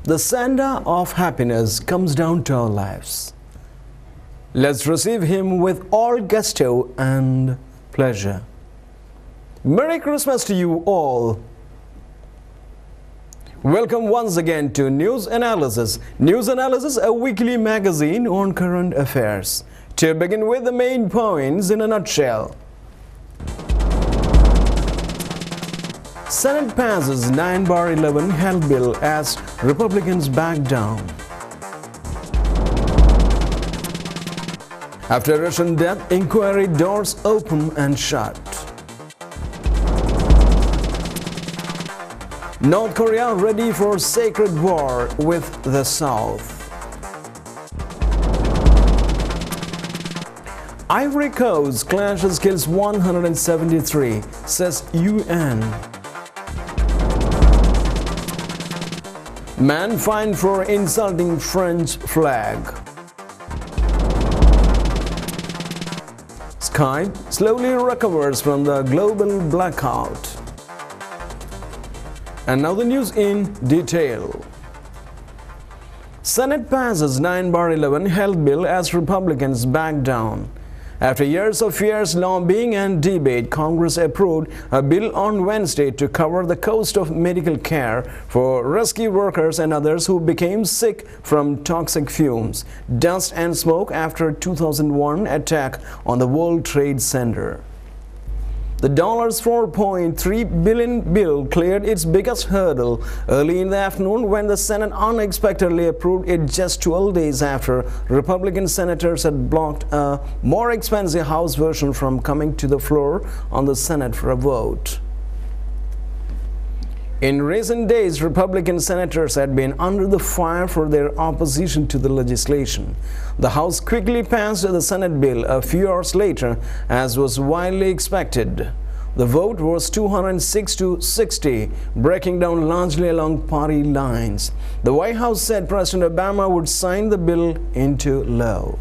The Santa of happiness comes down to our lives. Let's receive him with all gusto and pleasure. Merry Christmas to you all. Welcome once again to News Analysis. News Analysis, a weekly magazine on current affairs. To begin with, the main points in a nutshell. Senate passes 9/11 health bill as Republicans back down. After Russian death, inquiry doors open and shut. North Korea ready for sacred war with the South. Ivory Coast clashes kills 173, says UN. Man fined for insulting French flag. Skype slowly recovers from the global blackout. And now the news in detail. Senate passes 9/11 health bill as Republicans back down. After years of fierce lobbying and debate, Congress approved a bill on Wednesday to cover the cost of medical care for rescue workers and others who became sick from toxic fumes, dust and smoke after 2001 attack on the World Trade Center. The $4.3 billion bill cleared its biggest hurdle early in the afternoon when the Senate unexpectedly approved it just 12 days after Republican senators had blocked a more expensive House version from coming to the floor on the Senate for a vote. In recent days, Republican senators had been under the fire for their opposition to the legislation. The House quickly passed the Senate bill a few hours later, as was widely expected. The vote was 206 to 60, breaking down largely along party lines. The White House said President Obama would sign the bill into law.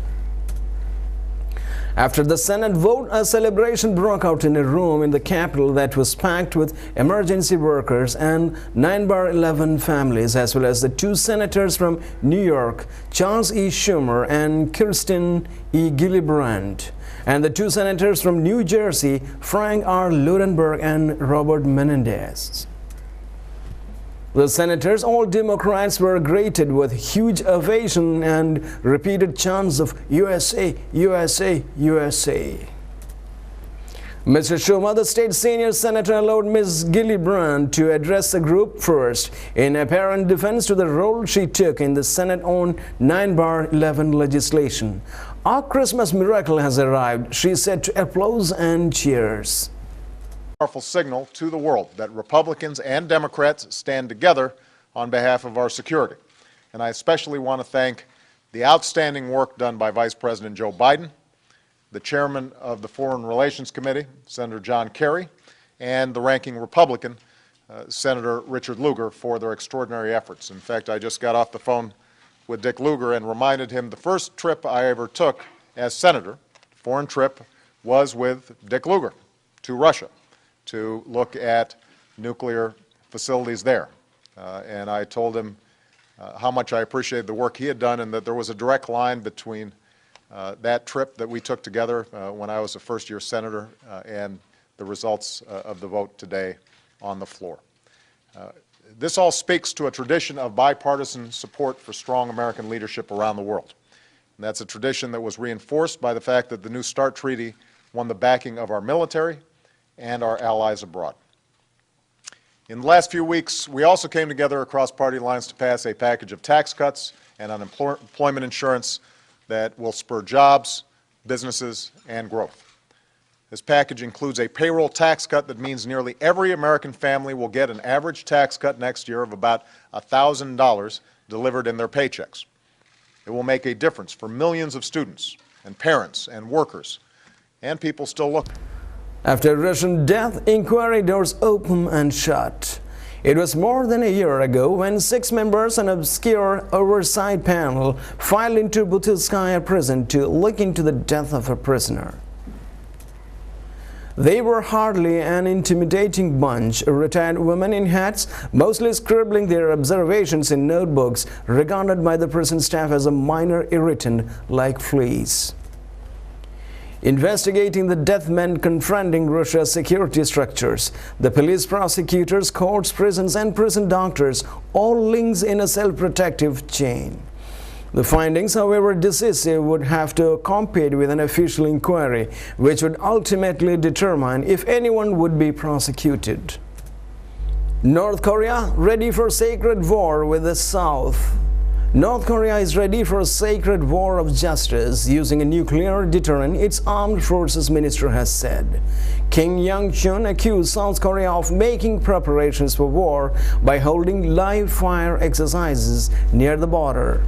After the Senate vote, a celebration broke out in a room in the Capitol that was packed with emergency workers and 9/11 families, as well as the two senators from New York, Charles E. Schumer and Kirsten E. Gillibrand, and the two senators from New Jersey, Frank R. Lautenberg and Robert Menendez. The senators, all Democrats, were greeted with huge ovation and repeated chants of USA, USA, USA. Mr. Schumer, the state senior senator, allowed Ms. Gillibrand to address the group first in apparent defense to the role she took in the Senate on 9/11 legislation. Our Christmas miracle has arrived, she said to applause and cheers. Powerful signal to the world that Republicans and Democrats stand together on behalf of our security. And I especially want to thank the outstanding work done by Vice President Joe Biden, the chairman of the Foreign Relations Committee, Senator John Kerry, and the ranking Republican, Senator Richard Lugar, for their extraordinary efforts. In fact, I just got off the phone with Dick Lugar and reminded him the first trip I ever took as senator, foreign trip, was with Dick Lugar to Russia to look at nuclear facilities there. And I told him how much I appreciated the work he had done and that there was a direct line between that trip that we took together when I was a first-year senator and the results of the vote today on the floor. This all speaks to a tradition of bipartisan support for strong American leadership around the world. And that's a tradition that was reinforced by the fact that the New START Treaty won the backing of our military and our allies abroad. In the last few weeks, we also came together across party lines to pass a package of tax cuts and unemployment insurance that will spur jobs, businesses, and growth. This package includes a payroll tax cut that means nearly every American family will get an average tax cut next year of about $1,000 delivered in their paychecks. It will make a difference for millions of students and parents and workers and people still looking. After Russian death, inquiry doors open and shut. It was more than a year ago when 6 members of an obscure oversight panel filed into Butyrskaya prison to look into the death of a prisoner. They were hardly an intimidating bunch, retired women in hats, mostly scribbling their observations in notebooks, regarded by the prison staff as a minor irritant like fleas. Investigating the death meant confronting Russia's security structures. The police, prosecutors, courts, prisons, and prison doctors all links in a self-protective chain. The findings, however decisive, would have to compete with an official inquiry, which would ultimately determine if anyone would be prosecuted. North Korea ready for sacred war with the South. North Korea is ready for a sacred war of justice using a nuclear deterrent, its armed forces minister has said. Kim Young-chun accused South Korea of making preparations for war by holding live fire exercises near the border.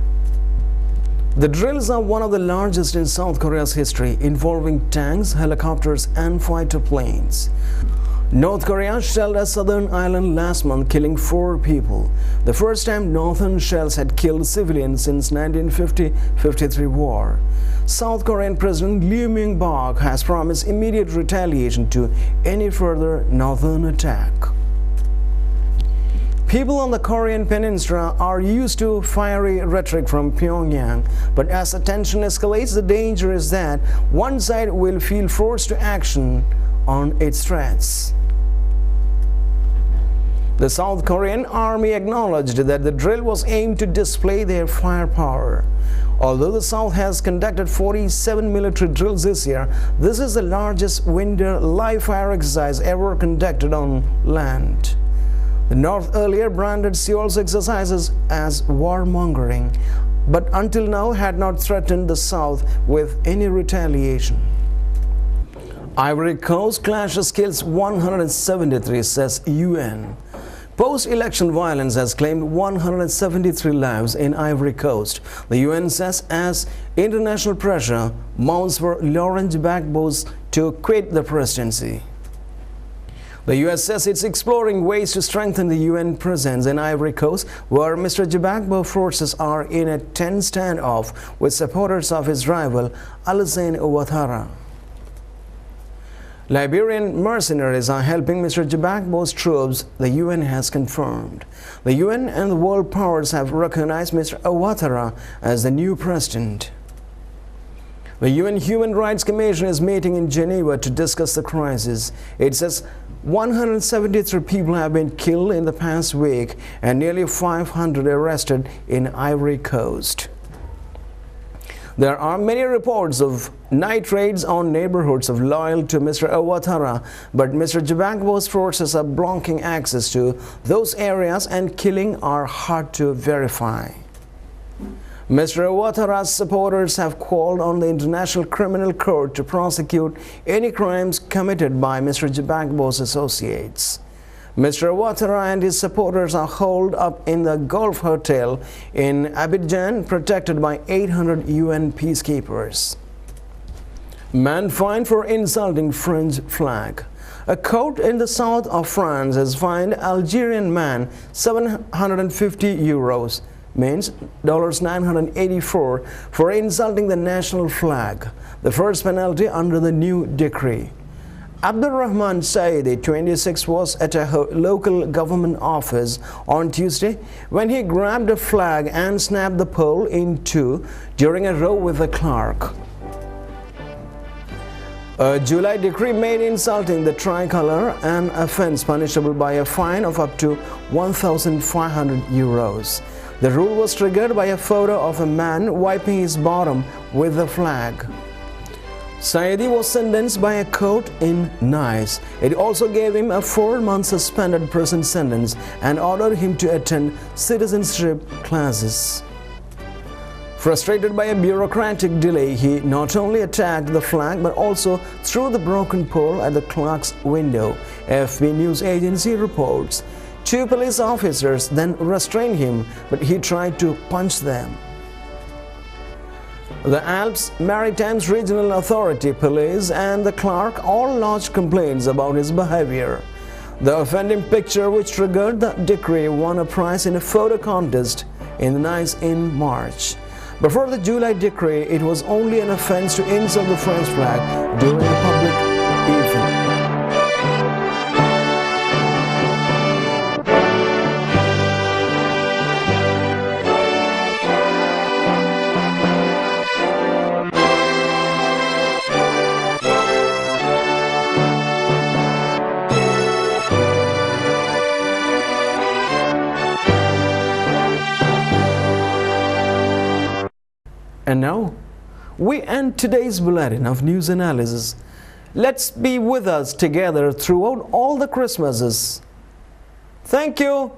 The drills are one of the largest in South Korea's history, involving tanks, helicopters, and fighter planes. North Korea shelled a southern island last month, killing 4 people. The first time northern shells had killed civilians since 1950-53 war. South Korean President Lee Myung-bak has promised immediate retaliation to any further northern attack. People on the Korean peninsula are used to fiery rhetoric from Pyongyang, but as the tension escalates, the danger is that one side will feel forced to action on its threats. The South Korean army acknowledged that the drill was aimed to display their firepower. Although the South has conducted 47 military drills this year, this is the largest winter live fire exercise ever conducted on land. The North earlier branded Seoul's exercises as warmongering, but until now had not threatened the South with any retaliation. Ivory Coast clashes kills 173, says UN. Post-election violence has claimed 173 lives in Ivory Coast, the UN says, as international pressure mounts for Laurent Gbagbo to quit the presidency. The US says it's exploring ways to strengthen the UN presence in Ivory Coast, where Mr. Gbagbo forces are in a tense standoff with supporters of his rival Alassane Ouattara. Liberian mercenaries are helping Mr. Gbagbo's troops, the UN has confirmed. The UN and the world powers have recognized Mr. Ouattara as the new president. The UN Human Rights Commission is meeting in Geneva to discuss the crisis. It says 173 people have been killed in the past week and nearly 500 arrested in Ivory Coast. There are many reports of night raids on neighborhoods of loyal to Mr. Ouattara, but Mr. Gbagbo's forces are blocking access to those areas and killing are hard to verify. Mr. Ouattara's supporters have called on the International Criminal Court to prosecute any crimes committed by Mr. Gbagbo's associates. Mr. Ouattara and his supporters are holed up in the Gulf Hotel in Abidjan, protected by 800 UN peacekeepers. Man fined for insulting French flag. A court in the south of France has fined Algerian man 750 euros, means $984, for insulting the national flag, the first penalty under the new decree. Abdurrahman Saidi, 26, was at a local government office on Tuesday when he grabbed a flag and snapped the pole in two during a row with a clerk. A July decree made insulting the tricolor an offense punishable by a fine of up to 1,500 euros. The rule was triggered by a photo of a man wiping his bottom with the flag. Saidi was sentenced by a court in Nice. It also gave him a 4-month suspended prison sentence and ordered him to attend citizenship classes. Frustrated by a bureaucratic delay, he not only attacked the flag but also threw the broken pole at the clerk's window, AFP news agency reports. 2 police officers then restrained him, but he tried to punch them. The Alps Maritime Regional Authority police and the clerk all lodged complaints about his behavior. The offending picture, which triggered the decree, won a prize in a photo contest in Nice in March. Before the July decree, it was only an offense to insult the French flag during a public event. And now, we end today's bulletin of news analysis. Let's be with us together throughout all the Christmases. Thank you.